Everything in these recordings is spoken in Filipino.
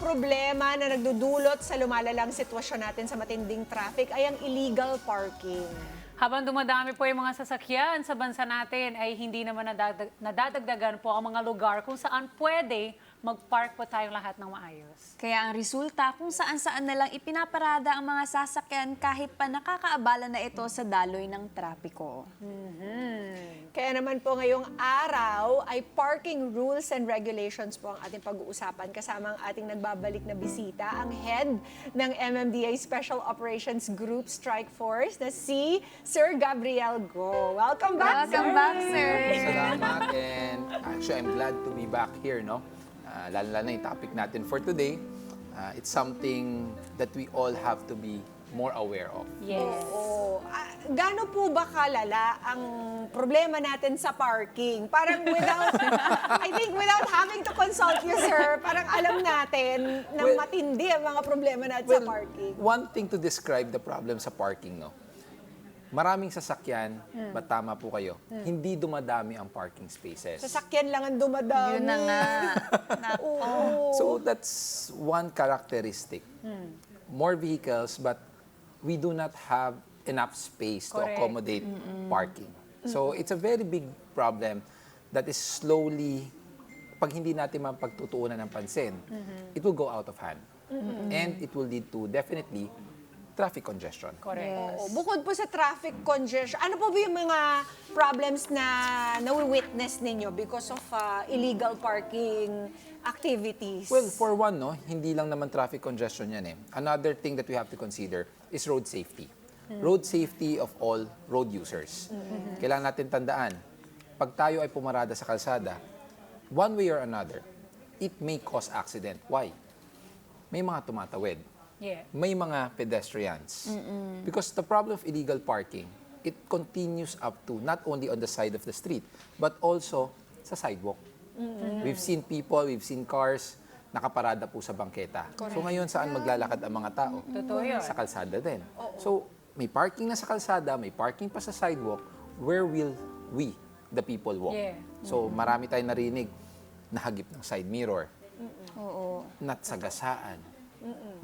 problema na nagdudulot sa lumalalang sitwasyon natin sa matinding traffic ay ang illegal parking. Habang dumadami po yung mga sasakyan sa bansa natin, ay hindi naman nadadagdagan po ang mga lugar kung saan pwede mag-park po tayong lahat ng maayos. Kaya ang resulta, kung saan-saan na lang ipinaparada ang mga sasakyan kahit pa nakakaabala na ito sa daloy ng trapiko. Kaya naman po ngayong araw ay parking rules and regulations po ang ating pag-uusapan kasama ang ating nagbabalik na bisita, ang head ng MMDA Special Operations Group Strike Force na si Sir Gabriel Go. Welcome back, Welcome back, sir. Salamat, and actually I'm glad to be back here, no? Lalo-lalo na yung topic natin for today. It's something that we all have to be more aware of. Yes. Oo. Gaano po ba kalala ang problema natin sa parking? Parang without, I think without having to consult you, sir, parang alam natin na Well, matindi ang mga problema natin sa parking. One thing to describe the problem sa parking, no? Maraming sasakyan, but tama po kayo, hindi dumadami ang parking spaces. Sasakyan lang ang dumadami. Yun na nga. Oo. So that's one characteristic. More vehicles, but we do not have enough space to Correct. accommodate parking. So it's a very big problem that is slowly, pag hindi natin mapagtutuunan ng pansin, it will go out of hand. And it will lead to definitely traffic congestion. Correct. Oo. Bukod po sa traffic congestion, ano po ba yung mga problems na nawi-witness ninyo because of illegal parking activities? Well, for one, no, hindi lang naman traffic congestion yan eh. Another thing that we have to consider is road safety. Road safety of all road users. Kailangan natin tandaan, pag tayo ay pumarada sa kalsada, one way or another, it may cause accident. Why? May mga tumatawid. Yeah. May mga pedestrians. Because the problem of illegal parking, it continues up to not only on the side of the street, but also sa sidewalk. We've seen people, we've seen cars, nakaparada po sa bangketa. So ngayon, saan maglalakad ang mga tao? Totoo yun. Sa kalsada din. So may parking na sa kalsada, may parking pa sa sidewalk, where will we, the people, walk? Yeah. So marami tayong narinig, nahagip ng side mirror, Oo. natsagasaan,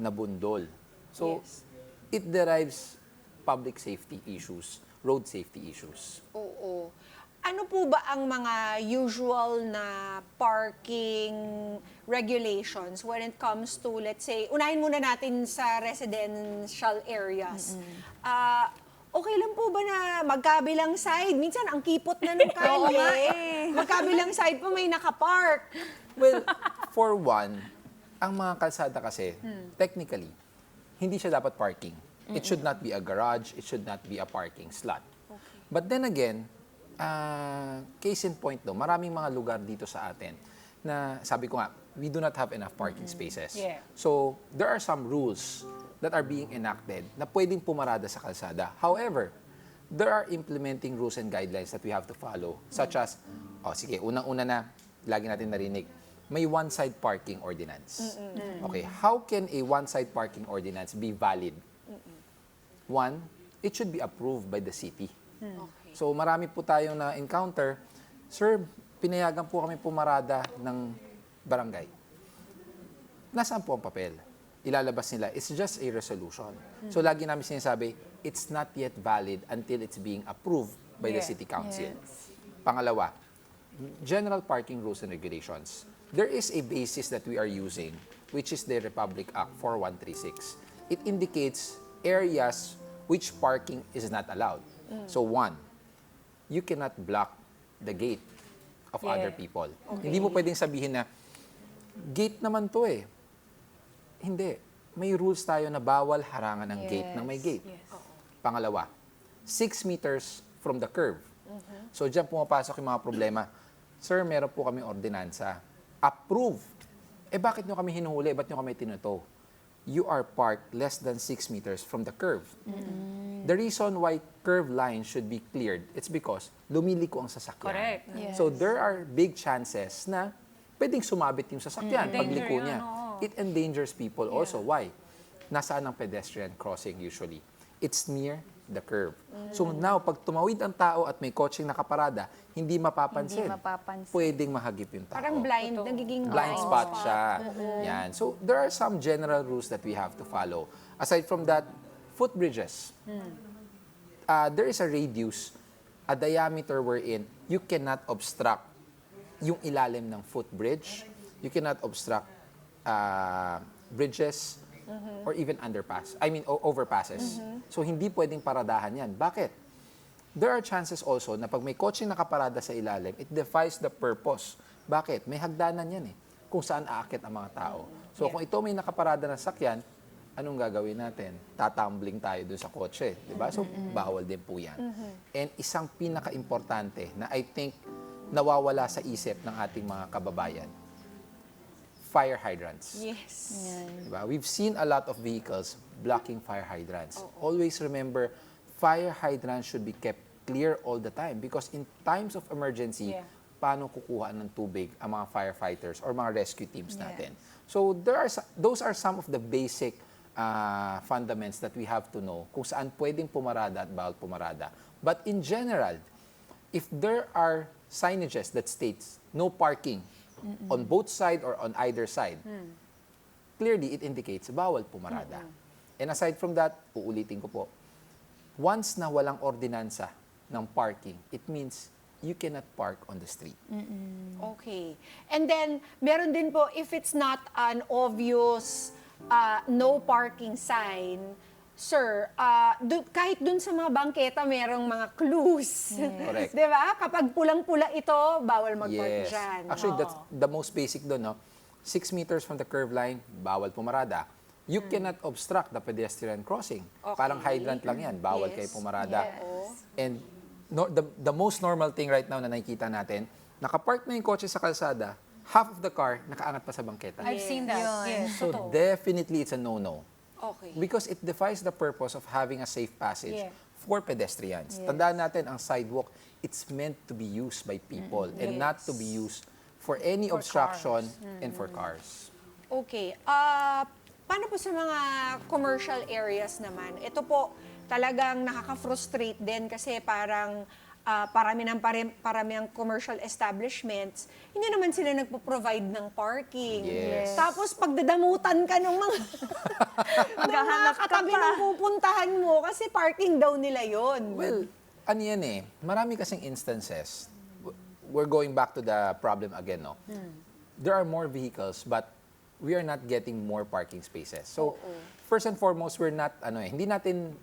nabundol. So, Yes. it derives public safety issues, road safety issues. Oo. Ano po ba ang mga usual na parking regulations when it comes to, let's say, unahin muna natin sa residential areas. Okay lang po ba na magkabilang side? Minsan, ang kipot na ng kalye. Magkabilang side pa may nakapark. Well, for one, ang mga kalsada kasi, technically, hindi siya dapat parking. It should not be a garage, it should not be a parking slot. But then again, case in point do, maraming mga lugar dito sa atin na sabi ko nga, we do not have enough parking spaces. Yeah. So, there are some rules that are being enacted na pwedeng pumarada sa kalsada. However, there are implementing rules and guidelines that we have to follow, such as, sige, unang-una na, lagi natin narinig, may one-side parking ordinance. Okay, how can a one-side parking ordinance be valid? One, it should be approved by the city. Okay. So marami po tayong na-encounter, sir, pinayagan po kami pumarada ng barangay. Nasaan po ang papel? Ilalabas nila, it's just a resolution. So lagi namin sinasabi, it's not yet valid until it's being approved by the Yeah. city council. Yes. Pangalawa, general parking rules and regulations. There is a basis that we are using, which is the Republic Act 4136. It indicates areas which parking is not allowed. So one, you cannot block the gate of Yeah. other people. Hindi mo pwedeng sabihin na, gate naman to eh. Hindi. May rules tayo na bawal harangan ng gate ng may gate. Yes. Pangalawa, 6 meters from the curve. So diyan pumapasok yung mga problema. Sir, meron po kami ordinansa. Approved. Bakit nyo kami hinuhuli? Ba't nyo kami tinuto? You are parked less than 6 meters from the curve. The reason why curve lines should be cleared, it's because lumiliko ang sasakyan. Correct. Yes. So there are big chances na pwedeng sumabit yung sasakyan pagliko Danger niya. yun, oo. It endangers people also. Why? Nasaan ang pedestrian crossing usually? It's near the curve. So now, pag tumawid ang tao at may kotseng nakaparada, hindi mapapansin. Hindi mapapansin. Pwedeng mahagip yung tao. Parang blind, nagiging Blind spot siya. Yan. So, there are some general rules that we have to follow. Aside from that, footbridges. There is a radius, a diameter wherein you cannot obstruct yung ilalim ng footbridge. You cannot obstruct bridges or even overpasses. So, hindi pwedeng paradahan yan. Bakit? There are chances also na pag may kotseng nakaparada sa ilalim, it defies the purpose. Bakit? May hagdanan yan kung saan aakit ang mga tao. So, kung ito may nakaparada na sakyan, anong gagawin natin? Tatumbling tayo dun sa kotse. Diba? So, bawal din po yan. And isang pinaka-importante na I think nawawala sa isip ng ating mga kababayan, fire hydrants. Yes. Diba? We've seen a lot of vehicles blocking fire hydrants. Always remember, fire hydrants should be kept clear all the time because in times of emergency, paano kukuha ng tubig ang mga firefighters or mga rescue teams natin. So those are some of the basic fundamentals that we have to know kung saan pwedeng pumarada at bawal pumarada. But in general, if there are signages that states no parking on both side or on either side, clearly it indicates bawal pumarada. And aside from that, uulitin ko po, once na walang ordinansa ng parking, it means you cannot park on the street. Okay. And then, meron din po, if it's not an obvious no parking sign, sir, kahit dun sa mga bangketa, merong mga clues. Correct. Diba? Kapag pulang-pula ito, bawal mag-park Yes. dyan. Actually, that's the most basic doon, no? 6 meters from the curve line, bawal pumarada. You cannot obstruct the pedestrian crossing. Okay. Parang hydrant lang yan. Bawal Yes. kayo pumarada. Yes. And the most normal thing right now na nakikita natin, nakapark na yung kotse sa kalsada, half of the car nakaangat pa sa bangketa. I've seen that. Yes, So totoo. definitely it's a no-no. Okay. Because it defies the purpose of having a safe passage for pedestrians. Tandaan natin, ang sidewalk, it's meant to be used by people and not to be used for any obstruction and for cars. Okay. Paano po sa mga commercial areas naman? Ito po talagang nakaka-frustrate din kasi parang parami ng commercial establishments, hindi naman sila nagpo-provide ng parking. Yes. Tapos pagdadamutan ka ng mga Maghahanap ka katabi pa. ng pupuntahan mo kasi parking daw nila yon. Well, ano yan marami kasing instances. We're going back to the problem again, no? There are more vehicles, but we are not getting more parking spaces. So, first and foremost, we're not, hindi natin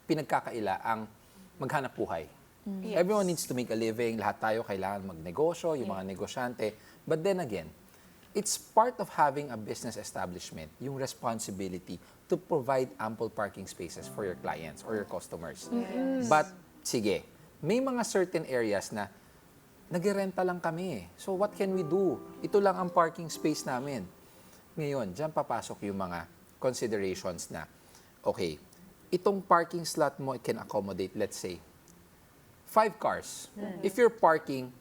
pinagkakaila ang maghanap buhay. Yes. Everyone needs to make a living. Lahat tayo kailangan magnegosyo, yung mga negosyante. But then again, it's part of having a business establishment, yung responsibility to provide ample parking spaces for your clients or your customers. But, sige, may mga certain areas na nag-renta lang kami. So, what can we do? Ito lang ang parking space namin. Ngayon, dyan papasok yung mga considerations na, okay, itong parking slot mo can accommodate, let's say, 5 cars. If your parking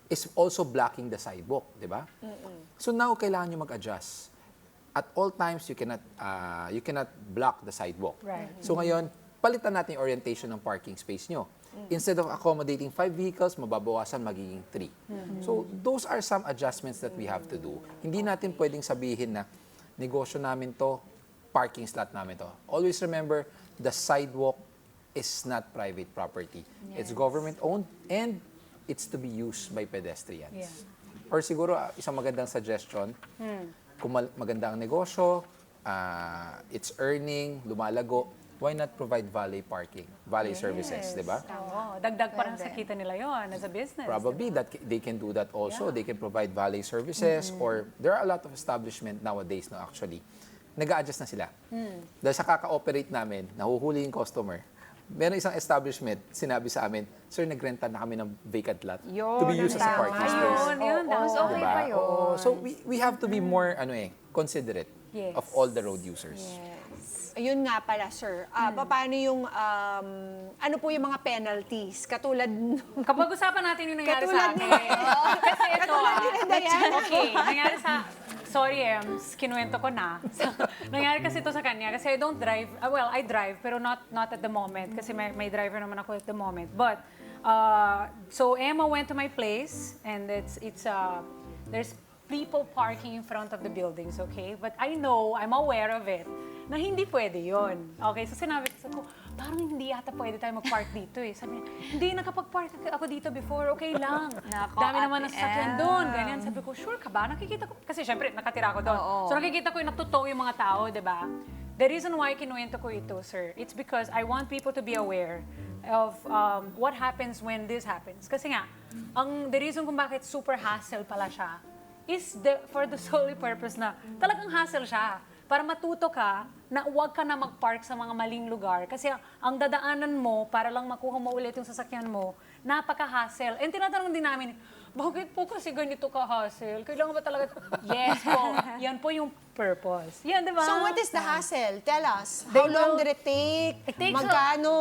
is also blocking the sidewalk, di ba? So now, kailangan nyo mag-adjust. At all times, you cannot block the sidewalk. Right. So ngayon, palitan natin yung orientation ng parking space nyo. Instead of accommodating 5 vehicles, mababawasan magiging 3. So those are some adjustments that we have to do. Hindi natin pwedeng sabihin na negosyo namin to, parking slot namin to. Always remember, the sidewalk is not private property. It's government-owned and it's to be used by pedestrians. Yeah. Or siguro, isang magandang suggestion, kung maganda ang negosyo, it's earning, lumalago, why not provide valet parking, valet services, di ba? Oo, dagdag parang sa kita nila yon as a business. Probably that they can do that also. They can provide valet services or there are a lot of establishment nowadays no actually. Nag-a-adjust na sila. Dahil sa kaka-operate namin, nahuhuli yung customer. Meron isang establishment, sinabi sa amin, sir, nagrenta na kami ng vacant lot to be used as a parking space. Yun, Mas okay Diba? pa yun. Oo. So we have to be more considerate Yes. of all the road users. Ayun nga pala, sir. Paano yung, ano po yung mga penalties? Katulad, Kapag usapan natin yung nangyari Katulad sa akin. Kasi ito, Katulad nila, Diana. okay, nangyari sorry, Ems, kinuwento ko na. Nangyari kasi ito sa kanya, kasi I don't drive. Well, I drive, pero not at the moment, kasi may driver naman ako at the moment. But, so Emma went to my place, and there's people parking in front of the buildings, okay? But I'm aware of it, na hindi pwede yon. Okay, so sinabi ko, parang hindi yata pwede tayo mag-park dito eh. Sabi niya, hindi, nakapag-park ako dito before, okay lang. Nako, Dami naman Ate ng sasakyan Em. doon, ganyan. Sabi ko, sure ka ba? Nakikita ko, kasi syempre, nakatira ko doon. Oo. So nakikita ko yung natutow yung mga tao, di ba? The reason why kinuwento ko ito, sir, it's because I want people to be aware of what happens when this happens. Kasi nga, the reason kung bakit super hassle pala siya is for the solely purpose na talagang hassle siya. Para matuto ka na huwag ka na mag-park sa mga maling lugar. Kasi ang dadaanan mo para lang makuha mo ulit yung sasakyan mo, napaka-hassle. And tinatanong din namin, bakit po kasi ganito ka-hassle? Kailangan ba talaga? Yes po. Yan po yung purpose. Yan, di ba? So what is the hassle? Tell us. They How long will- did it take? It takes Magkano?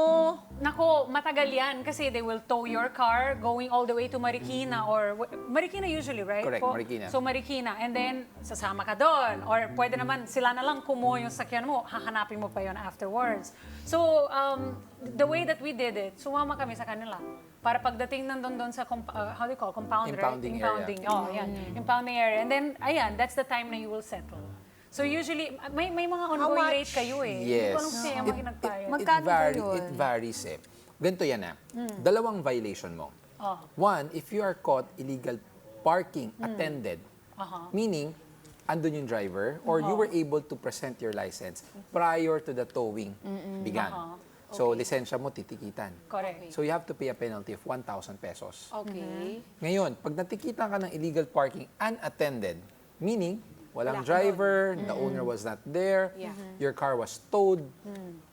Nako, matagal yan kasi they will tow your car going all the way to Marikina or Marikina usually, right? Correct, po? Marikina. So Marikina and then sasama ka doon or pwede naman sila na lang kumuha yung sakyan mo, hahanapin mo pa yon afterwards. So the way that we did it, sumama kami sa kanila. Para pagdating nandun doon sa how do you call compound, Impounding right? area. Oh, yan. Impounding area. And then ayan, that's the time na you will settle. So usually may mga ongoing much? rate kayo eh. Yes. Hindi ko alam kasi yung mga nagbayad. Magkano po yun? It varies eh. Ganito yan Dalawang violation mo. Oh. One, if you are caught illegal parking attended, meaning, andun yung driver, or you were able to present your license prior to the towing began. So, lisensya mo, titikitan. Correct. So, you have to pay a penalty of 1,000 pesos. Okay. Ngayon, pag natikitan ka ng illegal parking unattended, meaning, walang Wala ka driver, the owner was not there, Yeah. your car was towed,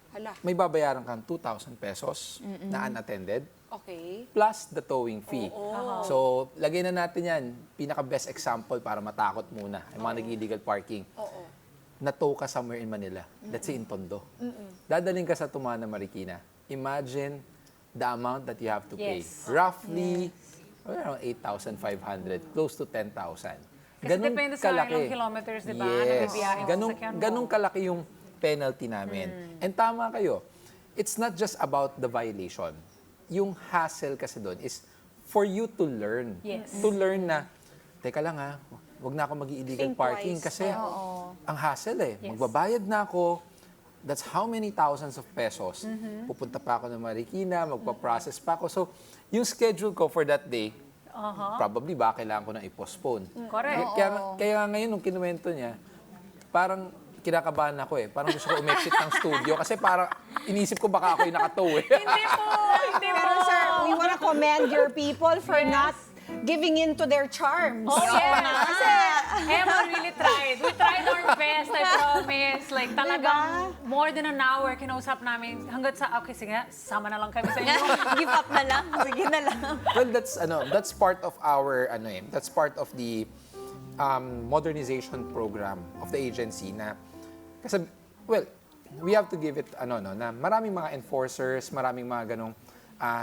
Hala. may babayaran kang 2,000 pesos na unattended, Okay. plus the towing fee. So, lagay na natin yan, pinaka-best example para matakot muna, yung mga nag-illegal parking. Oo. Na-tow ka somewhere in Manila, let's say in Tondo. Dadaling ka sa Tumana, Marikina. Imagine the amount that you have to pay. Yes. Roughly, around 8,500, close to 10,000. Kasi depende sa ilang kilometers, di ba? Yes. Nagbibiyahe yung sasakyan mo. Ganun kalaki yung penalty namin. And tama kayo. It's not just about the violation. Yung hassle kasi doon is for you to learn. Yes. To learn na, teka lang wag na ako mag-illegal Think parking twice. kasi ang hassle Yes. Magbabayad na ako. That's how many thousands of pesos. Pupunta pa ako ng Marikina, magpa-process pa ako. So, yung schedule ko for that day, probably kailangan ko na i-postpone. Correct. Kaya ngayon, nung kinuwento niya, parang kinakabahan ako Parang gusto ko umexit ng studio kasi parang inisip ko baka ako yung nakatow Hindi po! Hindi po! Pero sir, we want to commend your people for not giving in to their charms. Oh, yes. Kasi Emma really tried. We tried our best, I promise. Like, talagang more than an hour kinausap namin. Hanggat okay, sige nga, sama na lang kami sa inyo. Give up na lang. Sige na lang. Well, that's part of our that's part of the modernization program of the agency na kasi we have to give it na maraming mga enforcers, maraming mga ganong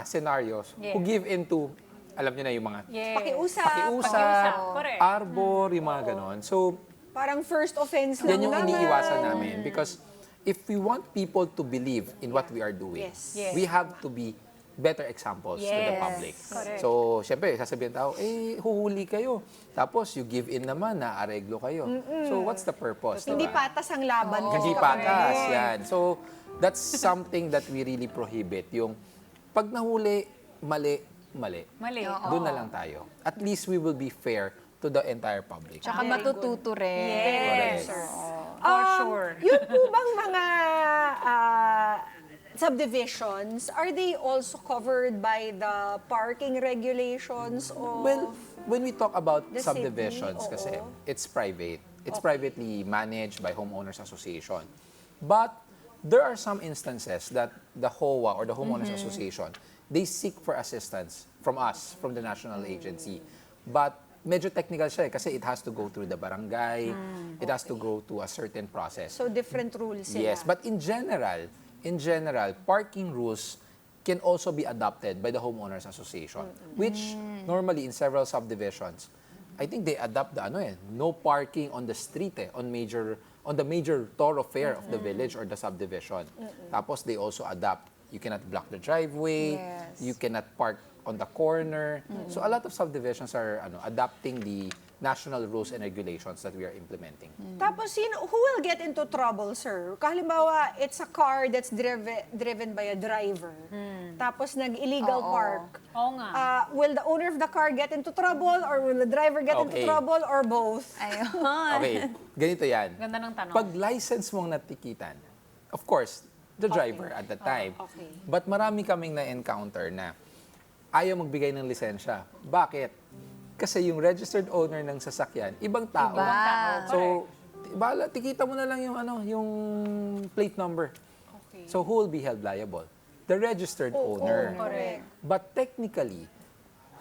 scenarios who Yes. give into alam niyo na yung mga Yes. Pakiusap. Correct. arbor, yung mga ganon. So, Parang first offense lang yan yung naman. iniiwasan namin because if we want people to believe in what we are doing, Yes. Yes. we have to be better examples to the Yes. public. Correct. So, syempre, sasabihin tao, huhuli kayo. Tapos, you give in naman, naareglo kayo. So, what's the purpose? Hindi diba? patas ang laban. Hindi kasi patas. kapag- Yan. So, that's something that we really prohibit. Yung pag nahuli, mali. Mali. Doon na lang tayo. At least we will be fair to the entire public. Tsaka matututo rin. Yes. Correct. For sure. Yun po bang mga subdivisions, are they also covered by the parking regulations or Well, when we talk about The subdivisions city, kasi, oo. it's private. It's privately managed by homeowners association. But there are some instances that the HOA or the homeowners association, they seek for assistance from us, from the national agency. But medyo technical siya kasi it has to go through the barangay, it has to go to a certain process. so different rules sila? Yes, but in general, parking rules can also be adopted by the homeowners association, which normally in several subdivisions, I think they adopt the no parking on the street on the major thoroughfare of the village or the subdivision. Tapos they also adopt, you cannot block the driveway, Yes. you cannot park on the corner. So a lot of subdivisions are adopting the national rules and regulations that we are implementing. Tapos, who will get into trouble, sir? Halimbawa, it's a car that's driven by a driver. Tapos, nag-illegal park. Oo nga. Will the owner of the car get into trouble or will the driver get into Okay. trouble or both? Ayun. Okay, ganito yan. Ganda ng tanong. Pag license mong natikitan, of course, the driver at the time. Okay. But marami kaming na-encounter na ayaw magbigay ng lisensya. Bakit? Kasi yung registered owner ng sasakyan, ibang tao. Iba. Ibang tao, So, bala, tikita mo na lang yung plate number. Okay. So, who will be held liable? The registered owner. Correct. But technically,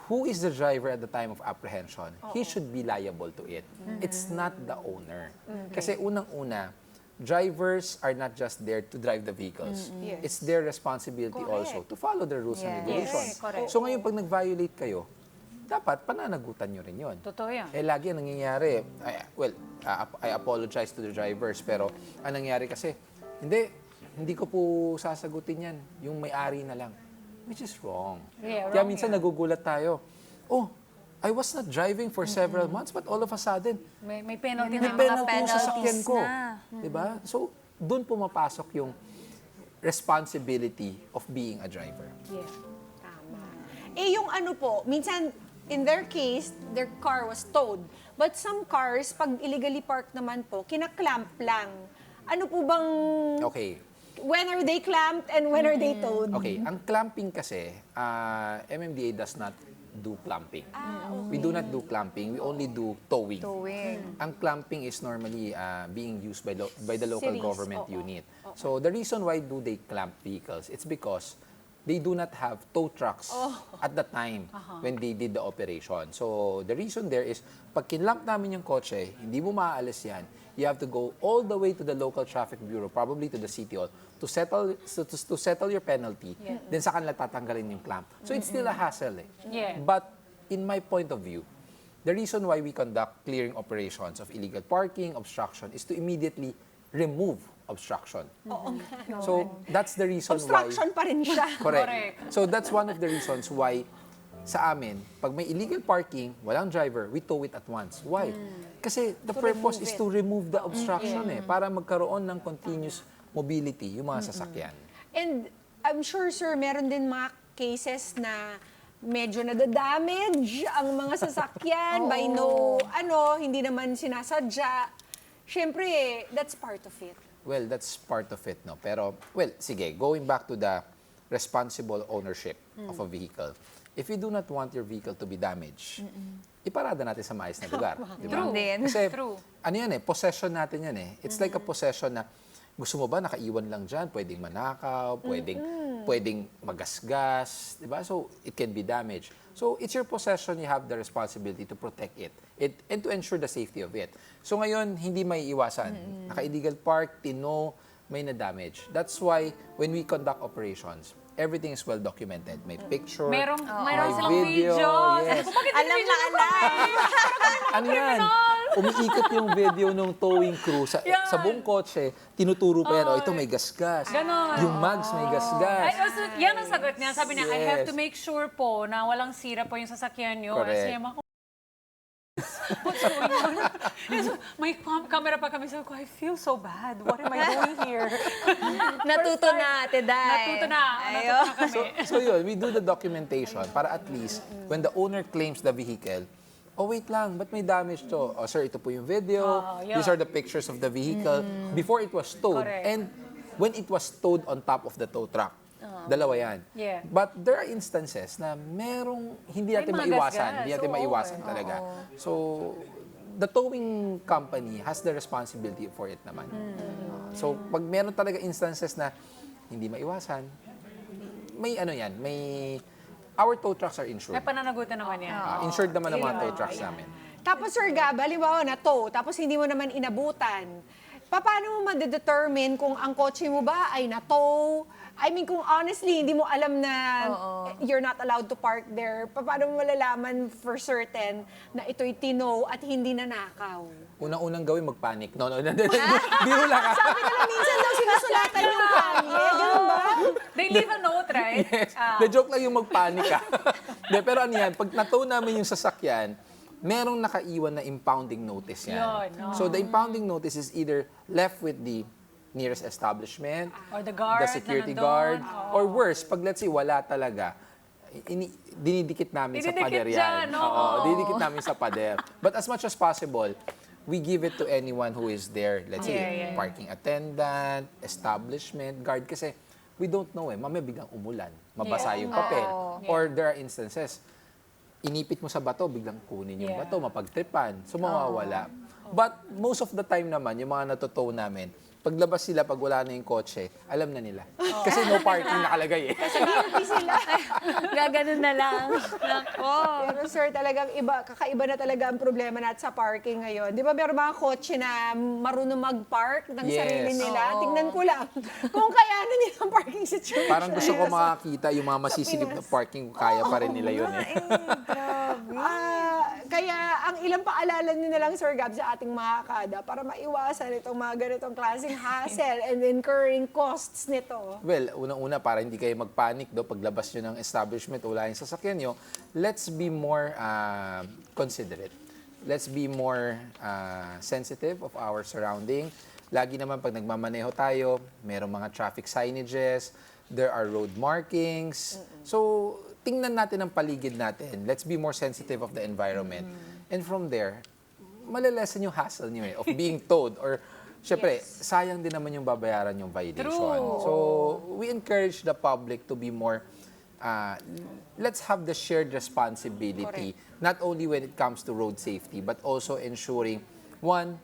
who is the driver at the time of apprehension? He should be liable to it. It's not the owner. Kasi unang-una, drivers are not just there to drive the vehicles. Yes. It's their responsibility also to follow the rules and Yes. regulations. Yes, correct. So ngayon, pag nag-violate kayo, dapat pananagutan nyo rin yun. Totoo yan. Eh, lagi ang nangyayari, I apologize to the drivers, pero ang nangyayari kasi, hindi ko po sasagutin yan. Yung may-ari na lang. Which is wrong. Yeah, Kaya wrong minsan yan. nagugulat tayo, I was not driving for several months, but all of a sudden, May penalty may na. mga penalty yung sasakyan penalties ko. na. Diba? So, doon pumapasok yung responsibility of being a driver. Yeah. Tama. Yung minsan, in their case, their car was towed. But some cars, pag illegally parked naman po, kinaklamp lang. Ano po bang... Okay. When are they clamped and when are they towed? Okay, ang clamping kasi, MMDA does not do clamping. We do not do clamping, we only do towing. Towing. Ang clamping is normally being used by the local Cities, government oo. unit. So the reason why do they clamp vehicles, it's because they do not have tow trucks at the time when they did the operation. So the reason there is, pag kinlamp namin yung kotse, hindi mo maaalis yan, you have to go all the way to the local traffic bureau, probably to the city hall, to settle your penalty. Then sa kanila tatanggalin yung clamp. So it's still a hassle. Yeah. But in my point of view, the reason why we conduct clearing operations of illegal parking, obstruction, is to immediately remove obstruction. So that's the reason Obstruction pa rin siya. why. Correct. Correct. So that's one of the reasons why sa amin, pag may illegal parking, walang driver, we tow it at once. Why? Kasi the purpose is to remove the obstruction para magkaroon ng continuous mobility yung mga sasakyan. And I'm sure, sir, meron din mga cases na medyo nadadamage ang mga sasakyan by hindi naman sinasadya. Siyempre, that's part of it. Well, that's part of it, no? Pero, sige, going back to the responsible ownership of a vehicle. If you do not want your vehicle to be damaged, iparada natin sa maayos na lugar. Di ba? True. Din. Kasi, True. ano yan possession natin yan It's like a possession na, gusto mo ba nakaiwan lang dyan? Pwedeng manakaw, pwedeng magasgas, di ba? So, it can be damaged. So, it's your possession, you have the responsibility to protect it and to ensure the safety of it. So, ngayon, hindi may iwasan. Naka-illegal park, may na-damage. That's why, when we conduct operations, everything is well documented. May picture, Meron may silang video. Yes. Alam na alam. Ano yan? Umiikot yung video ng towing crew sa buong kotse, tinuturo pa yan, ito may gasgas. Ganon. Yung mags may gasgas. Ay, also, yan ang sagot niya. Sabi niya, I have Yes. to make sure po na walang sira po yung sasakyan niyo. Correct. Kasi what's going on? So, may camera pa kami. Sabi ko, I feel so bad. What am I doing here? Natuto na, Ate Day. Natuto na Ayun. kami. So yun, we do the documentation para at least when the owner claims the vehicle, wait lang, ba't may damage to? Sir, ito po yung video. Yeah. These are the pictures of the vehicle before it was towed. Correct. And when it was towed on top of the tow truck. Dalawa yan. Yeah. But there are instances na merong hindi natin mga maiwasan. gasgas. Hindi natin Oo, maiwasan talaga. So, the towing company has the responsibility for it naman. So, pag meron talaga instances na hindi maiwasan, our tow trucks are insured. May pananagutan naman yan. Insured naman ang mga tow trucks namin. Tapos, Sir Gab, halimbawa na tow, tapos hindi mo naman inabutan. paano mo ma-determine kung ang kotse mo ba ay na-tow? I mean, kung honestly, hindi mo alam na you're not allowed to park there, paano mo malalaman for certain na ito'y tinow at hindi nanakaw? Unang-unang gawin, mag-panic. No. Biro lang. Sabi nila minsan daw sinusulatan yung kami. Ganun ba? They leave a note, right? Yes. The joke lang yung mag-panic ka. Pero ano yan, pag natow namin yung sasakyan, merong nakaiwan na impounding notice yan. Yun, no. So the impounding notice is either left with the nearest establishment, Or the guard the security na guard, nandun. or worse, pag let's say wala talaga, dinidikit namin sa Dinidikit pader dyan, yan. oo. Dinidikit namin sa pader. But as much as possible, we give it to anyone who is there. Let's say, Yeah. parking attendant, establishment, guard. Kasi we don't know mamaya biglang umulan, mabasa yung papel. Or there are instances, inipit mo sa bato, biglang kunin yung bato, mapagtripan. So, mawawala. But most of the time naman, yung mga natutow namin, paglabas sila, pag wala na yung kotse, alam na nila. Kasi no parking nakalagay eh. Hindi sila. Gaganon na lang. Nako. Pero sir, talagang kakaiba na talaga ang problema natin sa parking ngayon. Di ba meron mga kotse na marunong mag-park ng Yes. sarili nila? Tingnan ko lang kung kayanan nila ang parking situation. Parang gusto ko makakita yung mga masisilip na parking, kaya pa rin nila yun eh. Kaya ang ilang paalala nyo na lang, Sir Gab, sa ating mga kada para maiwasan itong mga ganitong klaseng hassle and incurring costs nito. Well, unang-una, para hindi kayo mag-panic paglabas nyo ng establishment o wala yung sasakyan nyo, let's be more considerate. Let's be more sensitive of our surrounding. Lagi naman pag nagmamaneho tayo, merong mga traffic signages, there are road markings. So, tingnan natin ang paligid natin. Let's be more sensitive of the environment. And from there, malilesen yung hassle nyo of being towed. Or, syempre, sayang din naman yung babayaran yung violation. True. So, we encourage the public to be more, let's have the shared responsibility, not only when it comes to road safety, but also ensuring, one,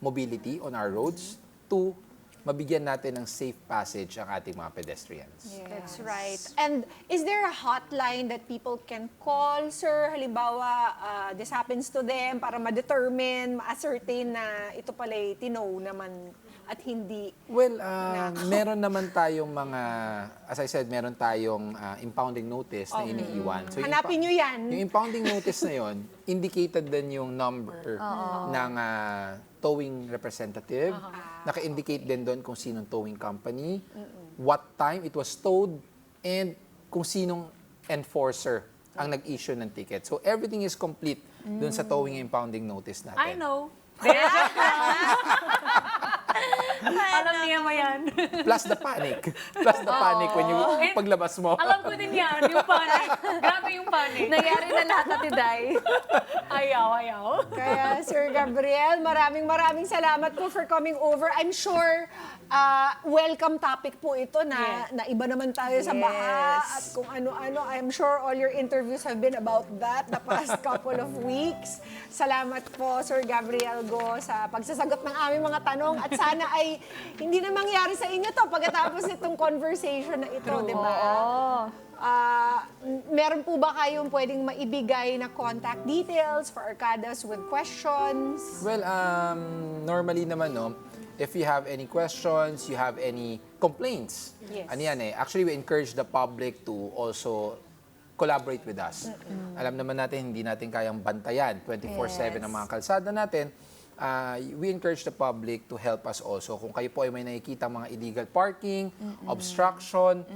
mobility on our roads, two, mabigyan natin ng safe passage ang ating mga pedestrians. That's right. And is there a hotline that people can call, sir? Halimbawa, this happens to them para ma-determine, ma-ascertain na ito pala'y tinow naman at hindi. Well, meron naman tayong mga, as I said, meron tayong impounding notice na iniiwan. So, Hanapin nyo yan. Yung impounding notice na yon, indicated din yung number ng towing representative. Naka-indicate din doon kung sinong towing company, what time it was towed, and kung sinong enforcer ang nag-issue ng ticket. So everything is complete doon sa towing and impounding notice natin. I know. Alam niya mo yan. Plus the panic. Plus the panic when you paglabas mo. Alam ko din yan, yung panic. Grabe yung panic. Nangyari na lahat at Day. Ayaw. Kaya, Sir Gabriel, maraming salamat po for coming over. I'm sure welcome topic po ito na iba naman tayo sa baha at kung ano-ano. I'm sure all your interviews have been about that the past couple of weeks. Salamat po, Sir Gabriel Go, sa pagsasagot ng aming mga tanong at sana ay hindi na mangyari sa inyo to pagkatapos nitong conversation na ito, di ba? Meron po ba kayong pwedeng maibigay na contact details for our Kadas with questions? Well, normally naman, no, if you have any questions, you have any complaints, ano yan eh, actually we encourage the public to also collaborate with us. Alam naman natin, hindi natin kayang bantayan 24/7 ang mga kalsada natin. We encourage the public to help us also. Kung kayo po ay may nakikita mga illegal parking, obstruction,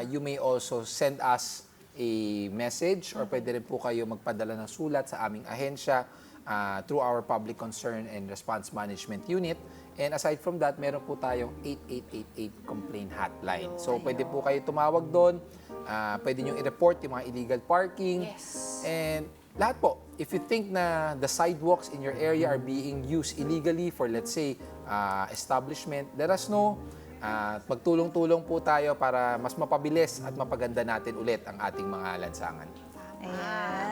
you may also send us a message or pwede rin po kayo magpadala ng sulat sa aming ahensya through our Public Concern and Response Management Unit. And aside from that, meron po tayong 8888 complaint hotline. So pwede po kayo tumawag doon. Pwede nyo i-report yung mga illegal parking. And lahat po, if you think na the sidewalks in your area are being used illegally for, let's say, establishment, let us know. Magtulong-tulong po tayo para mas mapabilis at mapaganda natin ulit ang ating mga lansangan.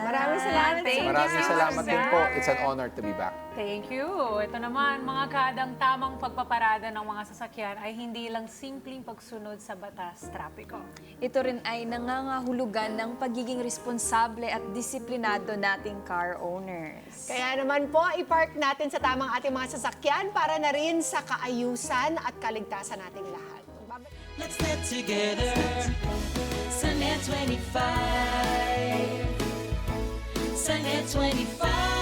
Maraming Salamat. Thank you. Maraming salamat din po. It's an honor to be back. Thank you. Ito naman, mga kadang tamang pagpaparada ng mga sasakyan ay hindi lang simpleng pagsunod sa batas trapiko. Ito rin ay nangangahulugan ng pagiging responsable at disiplinado nating car owners. Kaya naman po, ipark natin sa tamang ating mga sasakyan para na rin sa kaayusan at kaligtasan nating lahat. Let's get together. Sunday 25. Sunday 25.